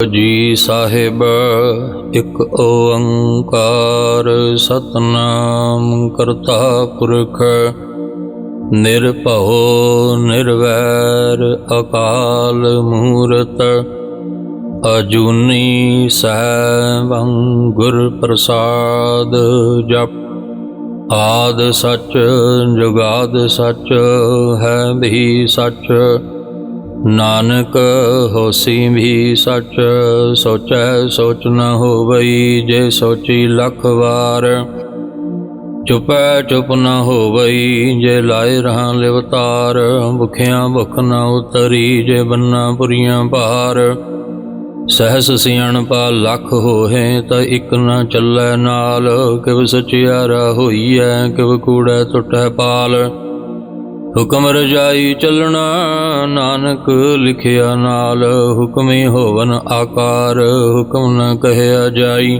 ਜੀ ਸਾਹਿਬ ਇੱਕ ਓੰਕਾਰ ਸਤਨਾਮ ਕਰਤਾ ਪੁਰਖ ਨਿਰਭਉ ਨਿਰਵੈਰ ਅਕਾਲ ਮੂਰਤ ਅਜੂਨੀ ਸੈਭੰ ਗੁਰ ਪ੍ਰਸਾਦ ਜਪ ਆਦ ਸਚ ਜੁਗਾਦ ਸਚ ਹੈ ਵੀ ਸਚ नानक होसी भी सच सोचै सोच न होवई जे सोची लख वार चुपै चुप न होवई जे लाए रहां लिवतार भुखियां भुख न उतरी जे बन्ना पुरियां पार सहस सियाणपा लख होहे त इक न चलै नाल किव सचियारा होईऐ किव कूड़ै टुटै पाल हुक्म रजाई चलना नानक लिखिया नाल हुक्मी होवन आकार हुक्म न कहया जाई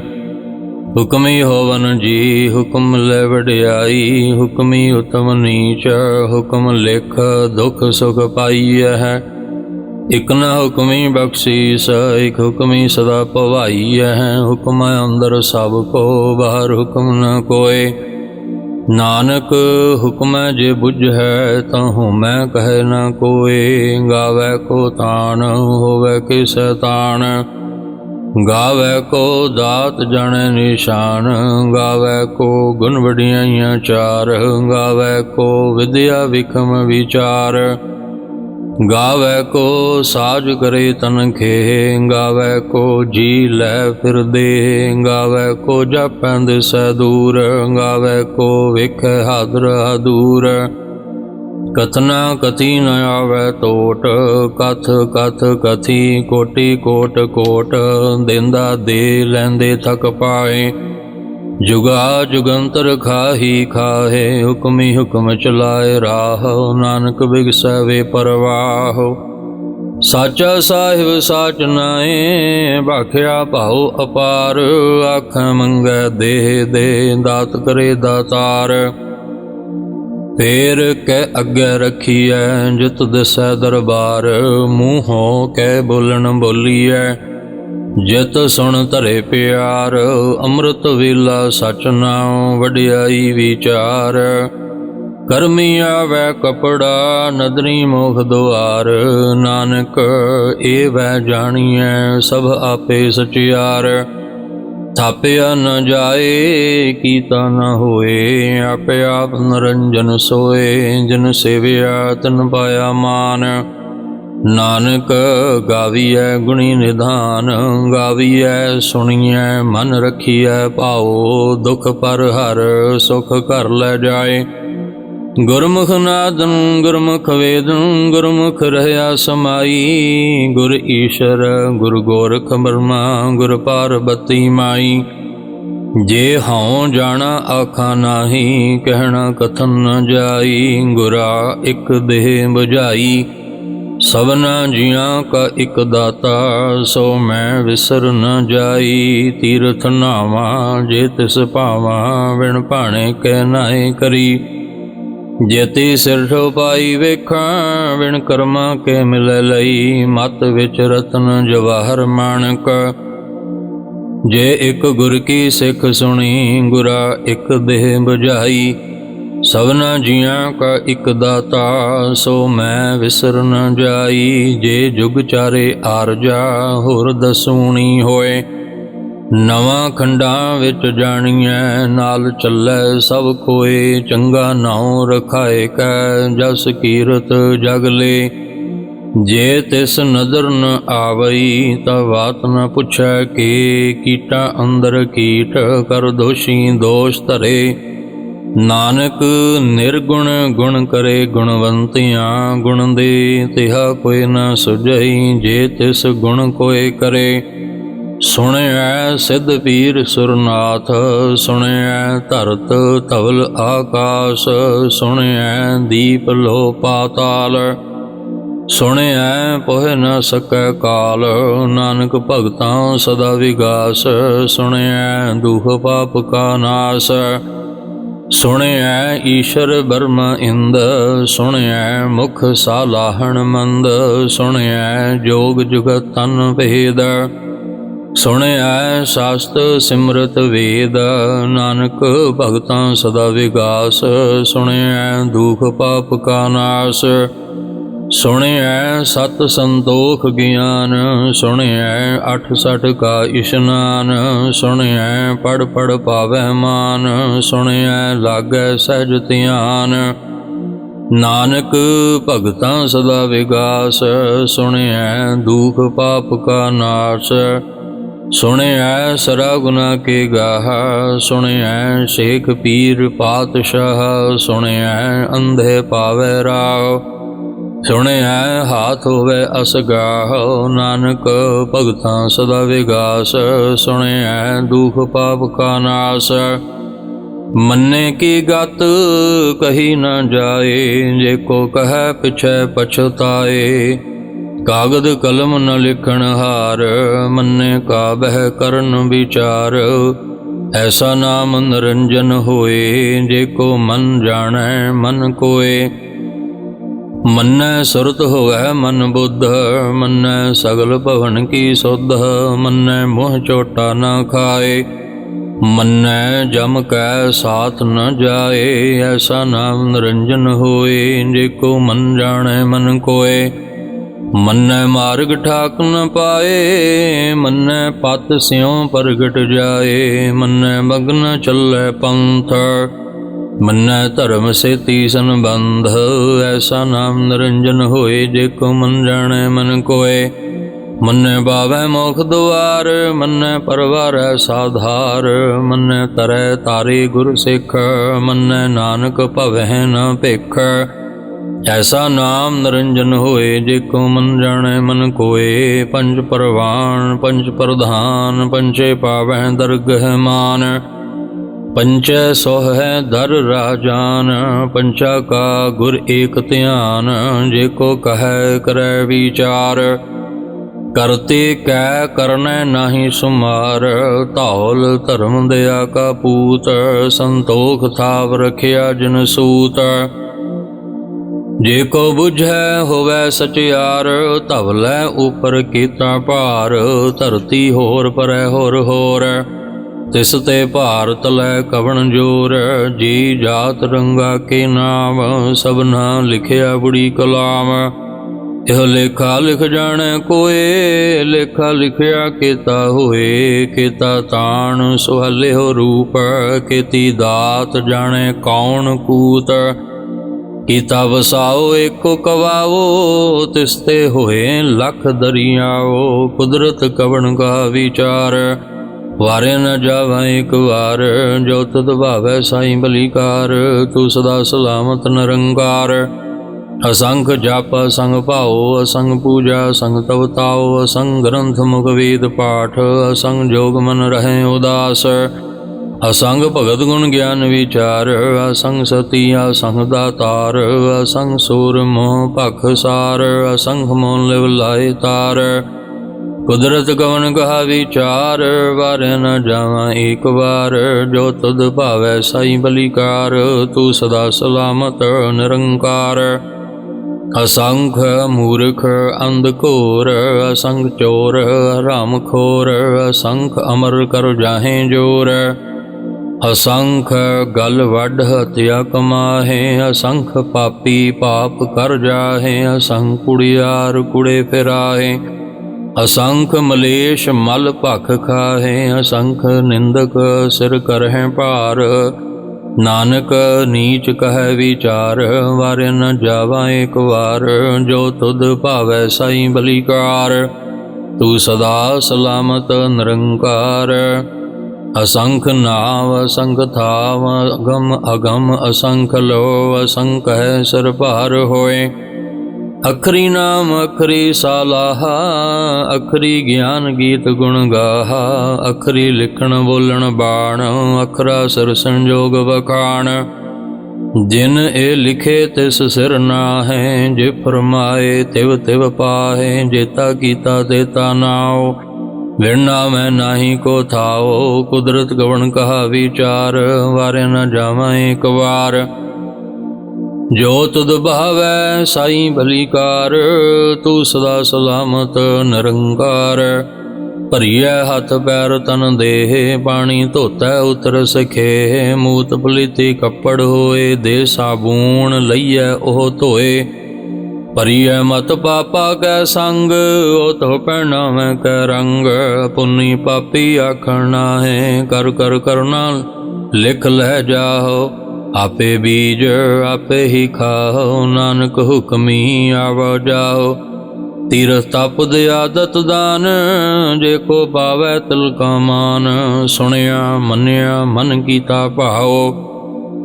हुक्मी होवन जी हुक्म ले वड्याई हुक्मी उत्तम नीच हुक्म लिख दुख सुख पाईय है इक न हुक्मी बख्शीस एक हुक्मी सदा पवाई है हुक्म अंदर सब को बाहर हुक्म न कोय नानक हुक्म जे बुझ है तहु मैं कहे न कोय गावे को तान होवे के सैतान गावे को दात जाने निशान गावे को गुण वडियाइयां चार गावे को विद्या विक्रम विचार गावे को साज करे तन खे गावे को जी लै फिर दे गावे को जापैंद सै दूर गावे को वेखै हादर दूर कथना कथी न आवे टोट कथ कथ कथी कोटि कोट कोट देंदा दे लैंदे थक पाए जुगा जुगंतर खाही खाहे हुक्मी हुक्म चलाए राह नानक बिगसै वे परवाह साचा साहिब साच नाए भाखिया भाऊ अपार आख मंगै देह दे दात करे दातार फेर कै अग्गै रखिए जित दिसै दरबार मूहों कै बोलन बोलीए जित सुन धरे प्यार अमृत वेला सच नाम वड्याई विचार करमी आवै कपड़ा नदरी मोख द्वार नानक ए वै जानिए सब आपे सचियार थापिया न जाए कीता न होए आपे आप निरंजन सोए जिन सेविया तिन पाया मान नानक गावीऐ गुणी निधान गावीऐ सुनिए मन रखिए पाओ दुख पर हर सुख कर ले जाए गुरमुख नादन गुरमुख वेदन गुरमुख रहया समाई गुर ईश्वर गुर गोरख ब्रह्मा गुर पार्वती माई जे हाँ जाना आखा नाही कहना कथन न जाई गुरा एक देह बुझाई सबना जियां का एक दाता सो मैं विसर न जाई तीरथ नावा जे तिस पावा बिन भाणे कै नाए करी जेती सिर ठोपाई वेखा बिन कर्मा के मिले लई मत विच रतन जवाहर माणक जे एक गुर की सिख सुनी गुरा एक देह बुझाई सबना जियां का एक दाता सो मैं विसर न जाई जे जुग चारे आरजा होर दसूनी होए नवां खंडां विच जाणिए नाल चलै सब कोए चंगा नाउं रखाए कै जस कीरत जग ले जे तिस नदर न आवई ता बात न पुछै के कीटा अंदर कीट कर दोषी दोष धरे नानक निर्गुण गुण करे गुणवंतियां गुण दे तिहा कोई न सुझई जे तिस गुण कोई करे सुणिया सिद्ध पीर सुरनाथ सुणिया धरत धवल आकाश सुणिया दीप लो पाताल सुणिया पोह न सकै काल नानक भगतां सदा विगास सुणिया दुख पाप का नाश सुणिया ईश्वर ब्रह्म इंद सुणिया मुख सालाहण मंद सुणिया जोग जुगत तन भेद ਸੁਣਿਐ ਸਾਸਤ ਸਿਮਰਤ ਵੇਦ, ਨਾਨਕ ਭਗਤਾਂ ਸਦਾ ਵਿਗਾਸ। ਸੁਣਿਐ ਦੁਖ ਪਾਪ ਕਾ ਨਾਸ, ਸੁਣਿਐ ਸਤ ਸੰਤੋਖ ਗਿਆਨ। ਸੁਣਿਐ 68 ਕਾ ਇਸ਼ਨਾਨ, ਸੁਣਿਐ ਪੜ ਪੜ ਪਾਵੈ ਮਾਨ। ਸੁਣਿਐ ਲਾਗੈ ਸਹਿਜ ਧਿਆਨ, ਨਾਨਕ ਭਗਤਾਂ ਸਦਾ ਵਿਗਾਸ। ਸੁਣਿਐ ਦੁਖ ਪਾਪ ਕਾ ਨਾਸ, ਸੁਣਿਐ ਸਰਾ ਗੁਨਾ ਕੇ ਗਾਹ। ਸੁਣਿਐ ਸ਼ੇਖ ਪੀਰ ਪਾਤਸ਼ਾਹ, ਸੁਣਿਐ ਅੰਧੇ ਪਾਵੈ ਰਾਹ। ਸੁਣਿਐ ਹਾਥ ਹੋਵੇ ਅਸਗਾਹ, ਨਾਨਕ ਭਗਤਾਂ ਸਦਾ ਵਿਗਾਸ। ਸੁਣਿਐ ਦੁਖ ਪਾਪ ਕਾ ਨਾਸ, ਮੰਨੇ ਕੀ ਗਤ ਕਹੀ ਨ ਜਾਏ। ਜੇ ਕੋ ਕਹੈ ਪਿਛੈ ਪਛਤਾਏ, ਕਾਗਦ ਕਲਮ ਨ ਲਿਖਣ ਹਾਰ। ਮੰਨੇ ਕਾ ਬਹਿ ਕਰਨ ਵਿਚਾਰ, ਐਸਾ ਨਾਮ ਨਿਰੰਜਨ ਹੋਏ। ਜੇ ਕੋ ਮਨ ਜਾਣੈ ਮਨ ਕੋਏ, ਮੰਨੈ ਸੁਰਤ ਹੋਵੈ ਮਨ ਬੁੱਧ। ਮੰਨੈ ਸਗਲ ਭਵਨ ਕੀ ਸੁਧ, ਮੰਨੈ ਮੋਹ ਚੋਟਾ ਨ ਖਾਏ। ਮੰਨੈ ਜਮ ਕੈ ਸਾਥ ਨ ਜਾਏ, ਐਸਾ ਨਾਮ ਨਿਰੰਜਨ ਹੋਏ। ਜੇ ਕੋ ਮਨ ਜਾਣੈ ਮਨ ਕੋਏ, ਮੰਨੈ ਮਾਰਗ ਠਾਕ ਨ ਪਾਏ। ਮੰਨੈ ਪਤ ਸਿਉ ਪ੍ਰਗਟ ਜਾਏ, ਮੰਨੈ ਮਗਨ ਚੱਲੈ ਪੰਥ। ਮੰਨੈ ਧਰਮ ਸੇਤੀ ਸੰਬੰਧ, ਐਸਾ ਨਾਮ ਨਿਰੰਜਨ ਹੋਏ। ਜੇ ਕੋ ਮਨ ਜਾਣੈ ਮਨ ਕੋਏ, ਮੰਨੈ ਬਾਵੈ ਮੋਖ ਦੁਆਰ। ਮੰਨੈ ਪਰਵਾਰੈ ਸਾਧਾਰ, ਮੰਨੈ ਤਰੈ ਤਾਰੇ ਗੁਰ ਸਿੱਖ। ਮੰਨੈ ਨਾਨਕ ਭਵਹਿ ਨ ਭਿਖ, ਐਸਾ ਨਾਮ ਨਿਰੰਜਨ ਹੋਏ। ਜੇ ਕੋ ਮਨ ਜਾਣੈ ਮਨ ਕੋਏ, ਪੰਜ ਪਰਵਾਨ ਪੰਜ ਪ੍ਰਧਾਨ। ਪੰਚੇ ਪਾਵਹਿ ਦਰਗਹਿ ਮਾਨ, ਪੰਚੈ ਸੋਹੈ ਦਰ ਰਾਜਾਨ। ਪੰਚਾ ਕਾ ਗੁਰ ਏਕ ਧਿਆਨ, ਜੇ ਕੋ ਕਹੈ ਕਰੈ ਵਿਚਾਰ। ਕਰਤੇ ਕੈ ਕਰਨੈ ਨਾਹੀ ਸੁਮਾਰ, ਧੌਲ ਧਰਮ ਦਇਆ ਕਾ ਪੂਤ। ਸੰਤੋਖ ਥਾਵ ਰਖਿਆ ਜਿਨ ਸੂਤ, ਜੇ ਕੋ ਬੁਝੈ ਹੋਵੈ ਸਚਿਆਰ। ਧਵਲੈ ਉਪਰ ਕੀਤਾ ਭਾਰ, ਧਰਤੀ ਹੋਰ ਪਰੈ ਹੋਰ ਹੋਰ। ਤਿਸ ਤੇ ਭਾਰਤ ਲੈ ਕਵਣ ਜੋਰ। ਜੀ ਜਾਤ ਰੰਗਾ ਕੇ ਨਾਮ, ਸਭਨਾ ਲਿਖਿਆ ਬੜੀ ਕਲਾਮ। ਇਹ ਲੇਖਾ ਲਿਖ ਜਾਣੈ ਕੋਏ, ਲੇਖਾ ਲਿਖਿਆ ਕੀਤਾ ਹੋਏ। ਕੀਤਾ ਤਾਣ ਸੁਹਲਿਓ ਰੂਪ, ਕੀਤੀ ਦਾਤ ਜਾਣੈ ਕੌਣ ਕੂਤ। ਕੀਤਾ ਵਸਾਓ ਏਕੋ ਕਵਾਓ, ਤਿਸ ਤੇ ਹੋਏ ਲੱਖ ਦਰਿਆਓ। ਕੁਦਰਤ ਕਵਣ ਕਾ ਵਿਚਾਰ, ਵਾਰੇ ਨ ਜਾਵਾ ਇੱਕ ਵਾਰ। ਜੋ ਤੁਧ ਭਾਵੈ ਸਾਈਂ ਬਲੀਕਾਰ, ਤੂੰ ਸਦਾ ਸਲਾਮਤ ਨਿਰੰਕਾਰ। ਅਸੰਖ ਜਪ ਅਸੰਗ ਭਾਉ, ਅਸੰਗ ਪੂਜਾ ਅਸੰਗ ਤਵ ਤਾਉ। ਅਸੰਗ ਗ੍ਰੰਥ ਮੁਖ ਵੇਦ ਪਾਠ, ਅਸੰਗ ਜੋਗ ਮਨ ਰਹੇ ਉਦਾਸ। ਅਸੰਗ ਭਗਤ ਗੁਣ ਗਿਆਨ ਵਿਚਾਰ, ਅਸੰਗ ਸਤੀ ਅਸੰਗ ਦਾਤਾਰ। ਅਸੰਗ ਸੂਰ ਮੋਹ ਭਖ ਸਾਰ, ਅਸੰਖ ਮੋਨ ਲਿਵ ਲਾਏ ਤਾਰ। ਕੁਦਰਤ ਕਵਣ ਕਹਾ ਵਿਚਾਰ, ਵਾਰੇ ਨ ਜਾਵਾਂ ਏਕ ਵਾਰ। ਜੋ ਤੁਧ ਭਾਵੈ ਸਾਈ ਬਲੀਕਾਰ, ਤੂੰ ਸਦਾ ਸਲਾਮਤ ਨਿਰੰਕਾਰ। ਅਸੰਖ ਮੂਰਖ ਅੰਧ ਘੋਰ, ਅਸੰਖ ਚੋਰ ਹਰਾਮ ਖੋਰ। ਅਸੰਖ ਅਮਰ ਕਰ ਜਾਹੇ ਜੋਰ, ਅਸੰਖ ਗਲ ਵੱਢ ਹਤਿਆ ਕਮਾਹੇ। ਅਸੰਖ ਪਾਪੀ ਪਾਪ ਕਰ ਜਾਹੇ, ਅਸੰਖ ਕੁੜਿਆਰ ਕੁੜੇ ਫਿਰਾਹੇ। ਅਸੰਖ ਮਲੇਸ਼ ਮਲ ਭਖ ਖਾਹੇ, ਅਸੰਖ ਨਿੰਦਕ ਸਿਰ ਕਰਹਿ ਭਾਰ। ਨਾਨਕ ਨੀਚ ਕਹਿ ਵਿਚਾਰ, ਵਾਰੇ ਨ ਜਾਵਾ ਏਕ ਵਾਰ। ਜੋ ਤੁਧ ਭਾਵੈ ਸਾਈਂ ਬਲੀਕਾਰ, ਤੂੰ ਸਦਾ ਸਲਾਮਤ ਨਿਰੰਕਾਰ। ਅਸੰਖ ਨਾਵ ਅਸੰਖ ਥਾਵ, ਅਗਮ ਅਗਮ ਅਸੰਖ ਲੋ। ਅਸੰਖ ਹੈ ਸਿਰ ਭਾਰ ਹੋਏ, ਅਖਰੀ ਨਾਮ ਅਖਰੀ ਸਾਲਾਹਾ। ਅਖਰੀ ਗਿਆਨ ਗੀਤ ਗੁਣ ਗਾਹਾ, ਅਖਰੀ ਲਿਖਣ ਬੋਲਣ ਬਾਣ। ਅਖਰਾ ਸਿਰ ਸੰਜੋਗ ਵਖਾਣ, ਜਿਨ ਇਹ ਲਿਖੇ ਤਿਸ ਸਿਰ ਨਾਹੈ। ਜੇ ਫਰਮਾਏ ਤਿਵ ਤਿਵ ਪਾਹੇ, ਜੇਤਾ ਕੀਤਾ ਤੇਤਾ ਨਾਉ। ਵਿਣ ਨਾਮੈ ਨਾਹੀ ਕੋ ਥਾਓ, ਕੁਦਰਤ ਕਵਣ ਕਹਾ ਵਿਚਾਰ। ਵਾਰੇ ਨ ਜਾਵਾਂ ਏਕ ਵਾਰ। ਜੋ ਤੁਧ ਭਾਵੈ ਸਾਈਂ ਭਲੀਕਾਰ, ਤੂੰ ਸਦਾ ਸਲਾਮਤ ਨਿਰੰਕਾਰ। ਭਰੀਐ ਹੱਥ ਪੈਰ ਤਨ ਦੇਹ, ਪਾਣੀ ਧੋਤੈ ਉਤਰ ਸਖੇ। ਮੂਤ ਪਲੀਤੀ ਕੱਪੜ ਹੋਏ, ਦੇ ਸਾਬੂਣ ਲਈਐ ਉਹ ਧੋਏ। ਭਰੀਐ ਮਤ ਪਾਪਾ ਕੈ ਸੰਗ, ਉਹ ਧੋ ਪਹਿਨਾਵੈ ਕੈ ਰੰਗ। ਪੁੰਨੀ ਪਾਪੀ ਆਖਣ ਨਾਹੇ, ਕਰ ਕਰ ਕਰਨਾ ਲਿਖ ਲੈ ਜਾਓ। ਆਪੇ ਬੀਜ ਆਪੇ ਹੀ ਖਾਓ, ਨਾਨਕ ਹੁਕਮੀ ਆਵੋ ਜਾਓ। ਤੀਰਥ ਤਪਦ ਆਦਤ ਦਾਨ, ਜੇ ਕੋ ਪਾਵੈ ਤਿਲ ਕਾ ਮਾਨ। ਸੁਣਿਆ ਮੰਨਿਆ ਮਨ ਕੀਤਾ ਭਾਓ,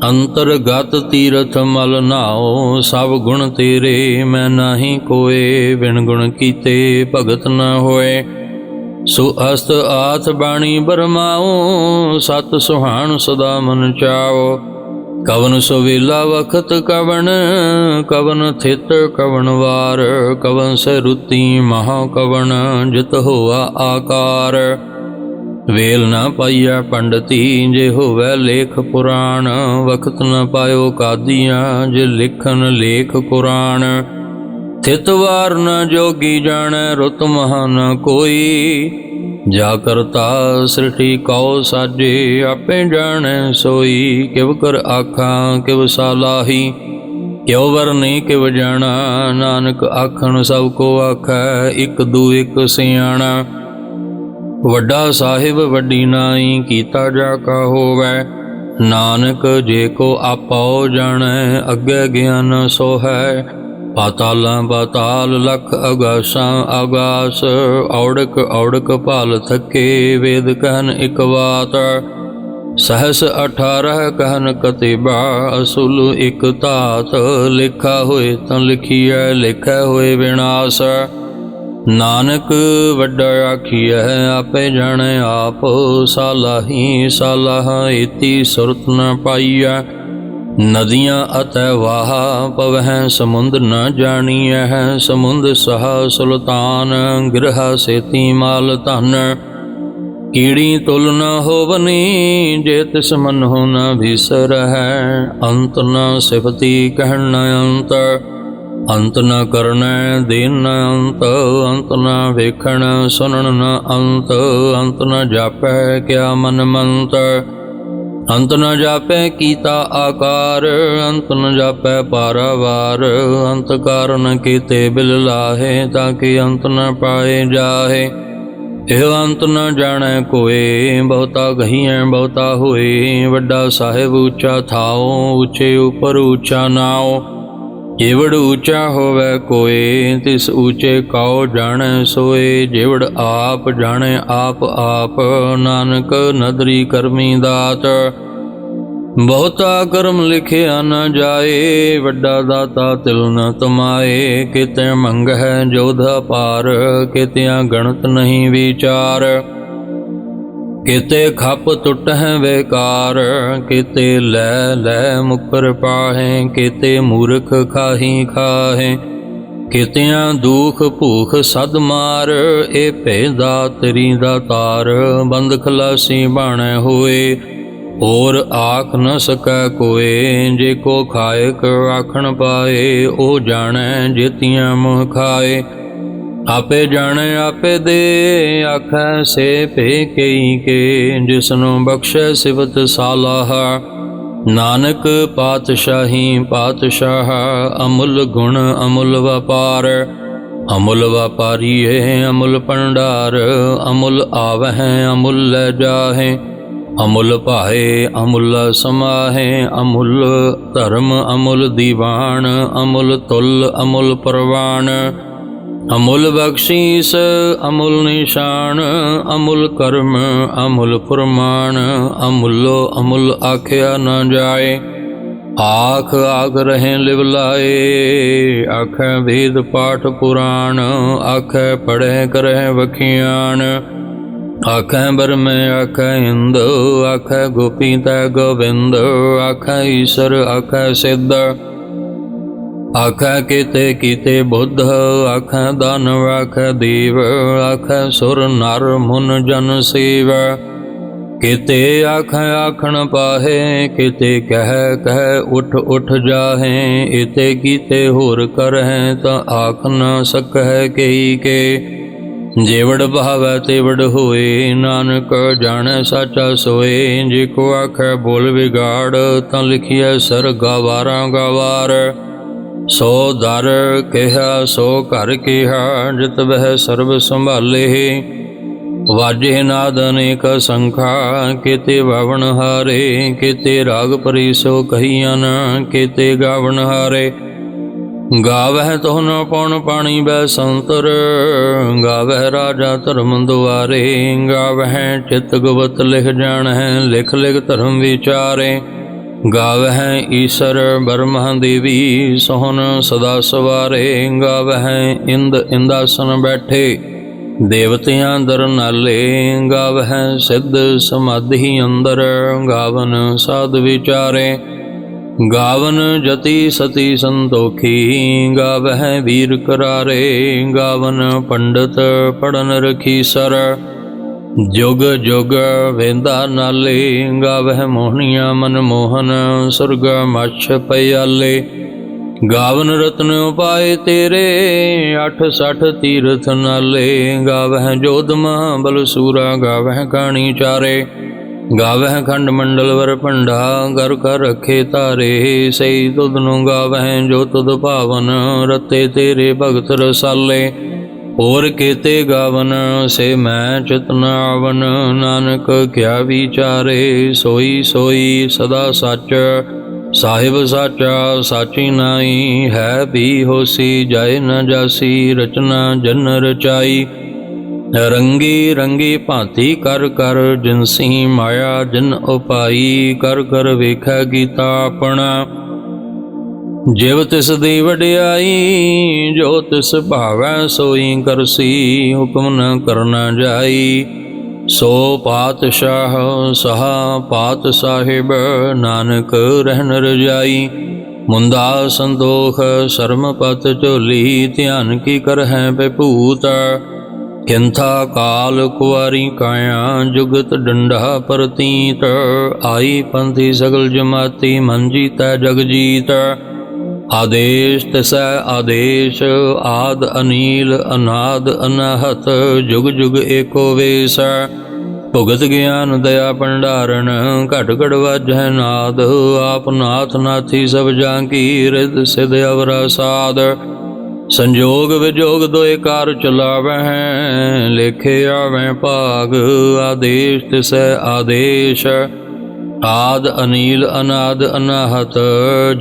ਅੰਤਰਗਤ ਤੀਰਥ ਮਲ ਨਾਓ। ਸਭ ਗੁਣ ਤੇਰੇ ਮੈਂ ਨਾਹੀ ਕੋਏ, ਬਿਨ ਗੁਣ ਕੀਤੇ ਭਗਤ ਨ ਹੋਏ। ਸੋ ਅਸਤ ਆਥ ਬਾਣੀ ਬਰਮਾਓ, ਸਤ ਸੁਹਾਣ ਸਦਾ ਮਨ ਚਾਓ। ਕਵਨ ਸੁਵੇਲਾ ਵਖਤ ਕਵਨ, ਕਵਨ ਥਿਤ ਕਵਨ ਵਾਰ। ਕਵਨ ਸੇ ਰੁਤੀ ਮਹਾ ਕਵਨ, ਜਿਤ ਹੋਆ ਆਕਾਰ। ਵੇਲ ਨਾ ਪਾਈਆ ਪੰਡਤੀ, ਜੇ ਹੋਵੈ ਲੇਖ ਪੁਰਾਣ। ਵਖਤ ਨ ਪਾਇਓ ਕਾਦੀਆਂ, ਜੇ ਲਿਖਨ ਲੇਖ ਕੁਰਾਨ। ਥਿਤ ਵਾਰ ਨ ਜੋਗੀ ਜਾਣੈ, ਰੁਤ ਮਹਾ ਨ ਕੋਈ। ਜਾ ਕਰਤਾ ਸ੍ਰਿਸ਼ਟੀ ਕਉ ਸਾਜੇ, ਆਪੇ ਜਾਣੈ ਸੋਈ। ਕਿਵ ਕਰ ਆਖਾਂ ਕਿਵ ਸਾਲਾਹੀ, ਕਿਉ ਵਰਨੀ ਕਿਵ ਜਾਣਾ। ਨਾਨਕ ਆਖਣ ਸਭ ਕੋ ਆਖੈ, ਇਕ ਦੂ ਇਕ ਸਿਆਣਾ। ਵੱਡਾ ਸਾਹਿਬ ਵੱਡੀ ਨਾਈ, ਕੀਤਾ ਜਾ ਕਾ ਹੋਵੈ। ਨਾਨਕ ਜੇ ਕੋ ਆਪੋ ਜਾਣੈ, ਅੱਗੇ ਗਿਆਨ ਸੋ ਹੈ। ਪਾਤਾਲਾਂ ਪਾਤਾਲ ਲਖ ਅਗਾਸਾਂ ਆਗਾਸ, ਔੜਕ ਔੜਕ ਭਾਲ ਥਕੇ। ਵੇਦ ਕਹਿਨ ਇਕ ਬਾਤ, ਸਹਸ 18 ਕਹਿਨ ਕਤਿਬਾ। ਅਸੁਲ ਇਕ ਧਾਤ, ਲਿਖਾ ਹੋਏ ਤਾਂ ਲਿਖੀਐ, ਲਿਖੈ ਹੋਏ ਵਿਨਾਸ਼। ਨਾਨਕ ਵੱਡਾ ਆਖੀਐ, ਆਪੇ ਜਾਣੈ ਆਪ। ਸਾਲਾਹੀ ਸਾਲਾਹ ਏਤੀ ਸੁਰਤ ਨ ਪਾਈਐ। ਨਦੀਆਂ ਅਤੈ ਵਾਹ ਪਵਹਿ, ਸਮੁੰਦ ਨ ਜਾਣੀਐ। ਸਮੁੰਦ ਸਹਾ ਸੁਲਤਾਨ, ਗਿਰਹਾ ਸੇਤੀ ਮਾਲ ਧਨ। ਕੀੜੀ ਤੁਲ ਨ ਹੋਵਨੀ, ਜੇ ਤਿਸ ਮਨ ਹੋ ਨ ਵਿਸਰਹਿ। ਅੰਤ ਨ ਸਿਫਤੀ ਕਹਿਣ ਨ ਅੰਤ, ਅੰਤ ਨ ਕਰਨੈ ਦੇਨ ਨ ਅੰਤ। ਅੰਤ ਨ ਵੇਖਣ ਸੁਣਨ ਨ ਅੰਤ, ਅੰਤ ਨ ਜਾਪੈ ਕਿਆ ਮਨ ਮੰਤ। ਅੰਤ ਨ ਜਾਪੈ ਕੀਤਾ ਆਕਾਰ, ਅੰਤ ਨ ਜਾਪੈ ਪਾਰਾਵਾਰ। ਅੰਤ ਕਾਰਨ ਕੀਤੇ ਬਿਲ ਲਾਹੇ, ਤਾਂ ਕਿ ਅੰਤ ਨ ਪਾਏ ਜਾਹੇ। ਇਹ ਅੰਤ ਨ ਜਾਣੈ ਕੋਏ, ਬਹੁਤਾ ਕਹੀਐ ਬਹੁਤਾ ਹੋਏ। ਵੱਡਾ ਸਾਹਿਬ ਉੱਚਾ ਥਾਓ, ਉੱਚੇ ਉੱਪਰ ਉੱਚਾ ਨਾਓ। ਜਿਵੜ ਉੱਚਾ ਹੋਵੈ ਕੋਏ, ਤਿਸ ਉੱਚੇ ਕਉ ਜਾਣੈ ਸੋਏ। ਜਿਵੜ ਆਪ ਜਾਣੈ ਆਪ ਆਪ, ਨਾਨਕ ਨਦਰੀ ਕਰਮੀ ਦਾਤ। ਬਹੁਤਾ ਕਰਮ ਲਿਖਿਆ ਨ ਜਾਏ, ਵੱਡਾ ਦਾਤਾ ਤਿਲ ਨ ਤਮਾਏ। ਕਿਤੇ ਮੰਗਹਿ ਜੋਧ ਅਪਾਰ, ਕਿਤਿਆਂ ਗਣਤ ਨਹੀਂ ਵਿਚਾਰ। ਕਿਤੇ ਖੱਪ ਟੁੱਟਹਿ ਬੇਕਾਰ, ਕਿਤੇ ਲੈ ਲੈ ਮੁਕਰ ਪਾਹੇ। ਕਿਤੇ ਮੂਰਖ ਖਾਹੀ ਖਾਹੇ, ਕਿਤਿਆਂ ਦੁਖ ਭੂਖ ਸਦ ਮਾਰ। ਇਹ ਭੇਦਾ ਤੇਰੀ ਦਾ ਤਾਰ, ਬੰਦ ਖਲਾਸੀ ਬਾਣੈ ਹੋਏ। ਹੋਰ ਆਖ ਨ ਸਕੈ ਕੋਏ, ਜੇ ਕੋ ਖਾਇਕ ਆਖਣ ਪਾਏ। ਉਹ ਜਾਣੈ ਜੇਤੀਆਂ ਮੁਹ ਖਾਏ, ਆਪੇ ਜਾਣੈ ਆਪੇ ਦੇ। ਆਖੈ ਸੇ ਭੇ ਕਈ ਕੇ, ਜਿਸਨੂੰ ਬਖਸ਼ੈ ਸਿਵਤ ਸਾਲਾਹ। ਨਾਨਕ ਪਾਤਸ਼ਾਹੀ ਪਾਤਸ਼ਾਹ, ਅਮੁੱਲ ਗੁਣ ਅਮੁੱਲ ਵਪਾਰ। ਅਮੁੱਲ ਵਪਾਰੀਏ ਅਮੁੱਲ ਭੰਡਾਰ, ਅਮੁੱਲ ਆਵਹਿ ਅਮੁੱਲ ਲੈ ਜਾਹੇ। ਅਮੁੱਲ ਭਾਏ ਅਮੁੱਲ ਸਮਾਹੇ, ਅਮੁੱਲ ਧਰਮ ਅਮੁੱਲ ਦੀਵਾਨ। ਅਮੁੱਲ ਤੁਲ ਅਮੁੱਲ ਪ੍ਰਵਾਨ, ਅਮੁੱਲ ਬਖਸ਼ੀਸ ਅਮੁੱਲ ਨਿਸ਼ਾਨ। ਅਮੁੱਲ ਕਰਮ ਅਮੁੱਲ ਫੁਰਮਾਨ, ਅਮੁੱਲੋ ਅਮੁੱਲ ਆਖਿਆ ਨ ਜਾਏ। ਆਖ ਆਖ ਰਹੇ ਲਿਵ ਲਾਏ, ਆਖੈ ਵੇਦ ਪਾਠ ਪੁਰਾਣ। ਆਖੈ ਪੜ੍ਹੈ ਕਰਹਿ ਵਖਿਆਨ, ਆਖੈ ਬਰਮੈ ਆਖੈ ਇੰਦ। ਆਖੈ ਗੋਪੀ ਤੈ ਗੋਬਿੰਦ, ਆਖੈ ਈਸ਼ਰ ਆਖੈ ਸਿੱਧ। ਆਖੈ ਕੀਤੇ ਕੀਤੇ ਬੁੱਧ, ਆਖੈ ਦਾਨਵ ਆਖੈ ਦੇਵ। ਆਖੈ ਸੁਰ ਨਰ ਮੁਨ ਜਨ ਸੇਵ। ਕੀਤੇ ਆਖੈ ਆਖਣ ਪਾਹੇ, ਕੀਤੇ ਕਹਿ ਕਹਿ ਉਠ ਉਠ ਜਾਹੇ। ਇਤੇ ਕੀਤੇ ਹੋਰ ਕਰਹਿ, ਤਾਂ ਆਖ ਨ ਸਕਹਿ ਕਈ ਕੇ। जेवड़ भावै तेवड़ होए, नानक जानै साचा सोए। जे को आखै बोल बिगाड़, तां लिखिए सर गवारा गवार। सो दर कहा सो घर कहा, जित वह सर्ब संभाले। वाजे नाद अनेक संखा, केते बावन हारे। केते राग परिसो कहियन, केते गावन हारे। गावह तोहन पौन पाणी बै संतर, गावह राजा धर्म दुआरे। गावह चित गुवत लिख जान है, लिख लिख धर्म विचारे। गावह ईसर ब्रह्मा देवी, सोहन सदा सवारे। गावह इंद इंदासन बैठे, देवतियां दर नाले। गावह सिद्ध समाधि अंदर, गावन साध विचारे। गावन जति सती संतोखी, गावह वीर करारे। गावन पंडित पढ़न रखी सर, जुग जुग वेंदा नाले। गावह मोहनिया मन मोहन, सुरग मछ पयाले। गावन रत्न उपाय तेरे, 8 तीरथ नाले। गावह जोध महाबल सूरा, गावह काणी चारे। गावह खंड मंडल वर पंडा, कर कर रखे तारे। सही तुधनु गावह जो तुध पावन, रते तेरे भगत रसाले। और केते गावन से मैं चितनावन, नानक क्या विचारे। सोई सोई सदा सच, साहिब साचा साची नाई। है भी होसी जाए न जासी, रचना जन रचाई। रंगी रंगी भांति कर कर, जिनसी माया जिन उपाई। कर कर वेखै गीता अपना, जिव तिस दी वडियाई। जो तिस भावै सोई करसी, हुक्म न करना जाई। सो पातशाह सहा पात साहिब, नानक रहन रजाई। मुंदा संदोख शर्म पत झोली, ध्यान की कर है बेभूत। किंथा काल कुआरी काया, जुगत डंडा परतीत। आई पंथी सगल जमाती, मन जीतै जग जीत। आदेश तिसै आदेश, आद अनील अनाद अनाहत। जुग जुग एको वेश, भुगत ज्ञान दया भंडारण। घट घट वाजै नाद, आप नाथ नाथी सब जाकी। रिद सिध अवरा साध, संजोग विजोग दोए कार चलावै। लेखे आवें भाग, आदेश तिसै आदेश। आद अनील अनाद अनाहत,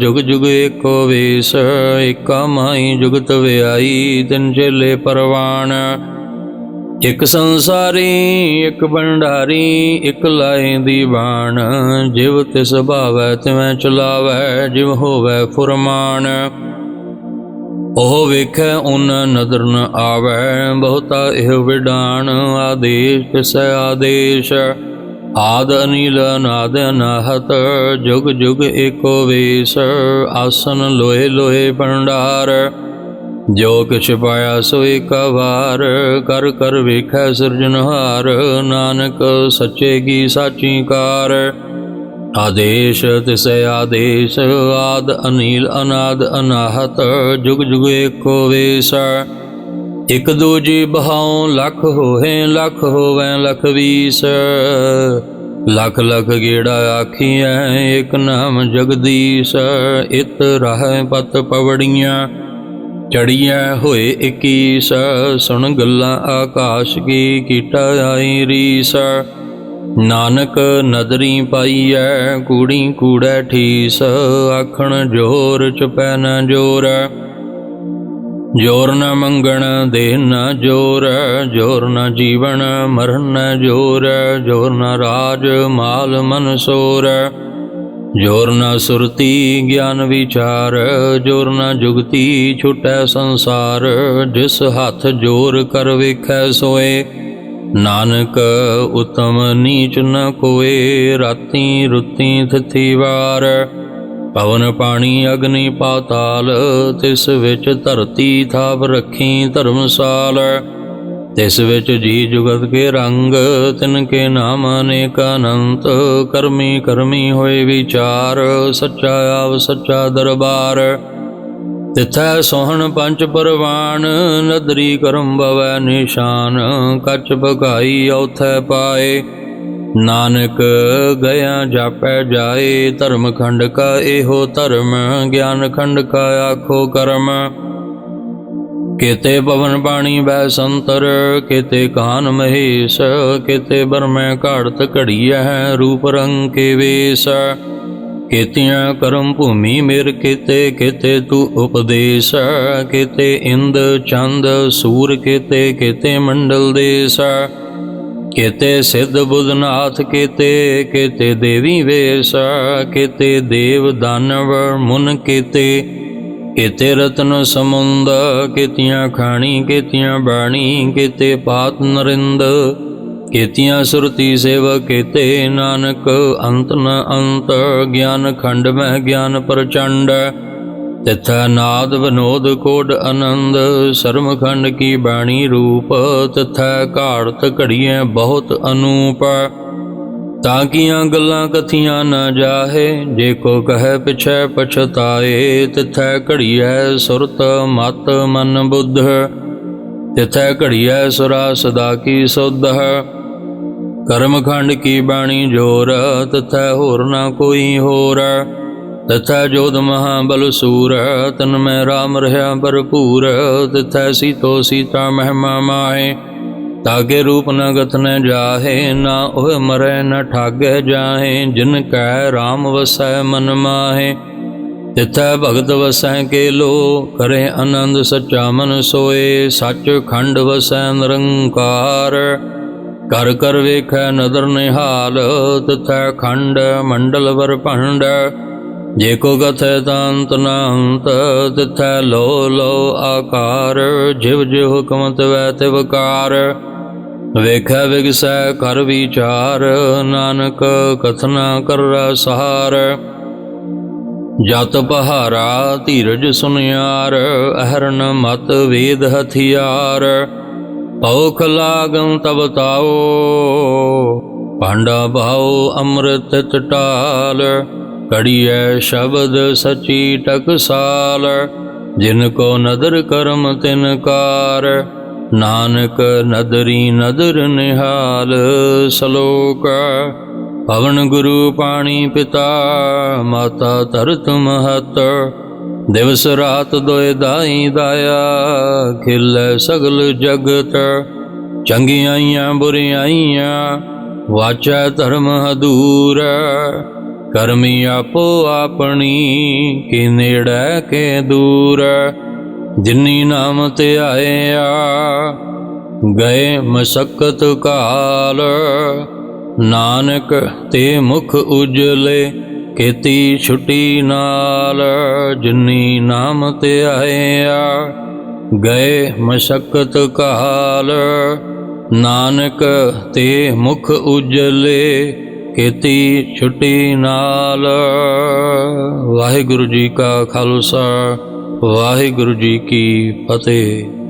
जुग जुग एको वेश। एका माई जुगत व्याई, तिन चेले परवान। एक संसारी एक भंडारी, एक लाए दीवान। जिव तिस भावै तिवें चलावै, जिव होवै फुरमान। ओह वेखै उन नदर न आवै, बहुता एह विडान। आदेश तिसै आदेश, आद अनील अनाद अनाहत। जुग जुग एको वेश, आसन लोहे लोहे भंडार। जो किछ पाया सो एक वार, कर कर वेखै सिरजनहार। नानक सच्चे की साची कार, आदेश तिसै आदेश। आद अनील अनाद अनाहत, जुग जुग एको वेश। एक दूजी बहाओ लख होए, लख होवै लख बीस। लख लख गेड़ा आखियाँ, एक नाम जगदीश। इत राह पत पवड़ियाँ, चढ़ियाँ होए 21। सुन गल्लां आकाश की, कीटा आई रीस। नानक नदरी पाईऐ, कूड़ी कूड़ै ठीस। आखण जोर चुपै न जोर, जोर न मंगण देह न जोर। जोर न जीवन मरण न जोर, जोर न राज माल मन सोर। जोर न सुरती ज्ञान विचार, जोर न जुगती छुटै संसार। जिस हाथ जोर कर वेखै सोए, नानक उत्तम नीच न कोए। राती रुती थिथि वार, पवन पानी अग्नि पाताल। तिस विच धरती थाप रखी धर्मसाल। तिस विच जी जुगत के रंग, तिनके नाम अनेक अनंत। करमी करमी होए विचार, सच्चा आव सच्चा दरबार। तिथै सोहन पंच परवान, नदरी करम भवै निशान। कछ भगाई औथै पाए, नानक गया जापै जाए। धर्म खंड का एहो धर्म, ज्ञान खंड का आखो कर्म। केते पवन पाणी बह संतर, केते कान महेश। केते बरमै घाड़त घड़िया, रूप रंग के वेश। केतियां करम भूमि मेर केते, केते तू उपदेश। केते इंद चंद सूर केते, केते मंडल देश। केते सिद्ध बुधनाथ केते, केते देवी वेश। केते देव दानव मुन केते, केते रत्न समुंद। केतियां खाणी केतियां बाणी, केते पात नरिंद। केतियां सुरती सेवक केते, नानक अंत न अंत। ज्ञान खंड में ज्ञान प्रचंड, तिथै नाद विनोद कोड आनंद। शर्म खंड की बाणी रूप, तिथै घाड़त घड़िए बहुत अनूप। ताकियां गल्लां कथियां न जाहे, जे को कहे पिछै पछताए। तिथै घड़िए सुरत मत मन बुद्ध, तिथै घड़िए सुरा सदा की सुध। कर्म खंड की बाणी जोर, तथै होर न कोई होर। तथै जोध महाबल सूर, तन में राम रहा भरपूर। तथै सीतो सीता महिमा माहे, ताके रूप न गत न जाहे। ना ओह मरै न ठागे जाहे, जिन कै राम वसै मन माहे। तिथै भगत वसै के लो, करे आनंद सच्चा मन सोए। सच खंड वसै निरंकार, कर कर वेखै नदर निहाल। तिथै खंड मंडल वर भंड, जे को कथै तांत न अंत। तिथै लो लो आकार, जिव जिव हुक्म तिवै तिवकार। वेखै विगसै कर विचार, नानक कथना कर सहार। जत पहारा धीरज सुनियार, अहरन मत वेद हथियार। औख लागम तब ताओ, भांडा भाओ अमृत टटाल। कड़िए शब्द सची टकसाल, जिनको नदर करम तिनकार। नानक नदरी नदर निहाल। सलोक पवन गुरु पाणी पिता, माता धरत महत। दिवस रात दोए दाई दाया, खिलै सगल जगत। चंगियाइयां बुरियाइयां, वाचै धर्म हदूर। करमी आपो आपनी, के नेड़ै के दूर। जिन्नी नाम ते आया, गए मशक्कत काल। नानक ते मुख उजले, केती छुटी नाल। जिन्नी नाम ते आया, गए मशक्कत काल। नानक ते मुख उजले, केती छुटी नाल। वाहिगुरु जी का खालसा, वाहिगुरु जी की फतेह।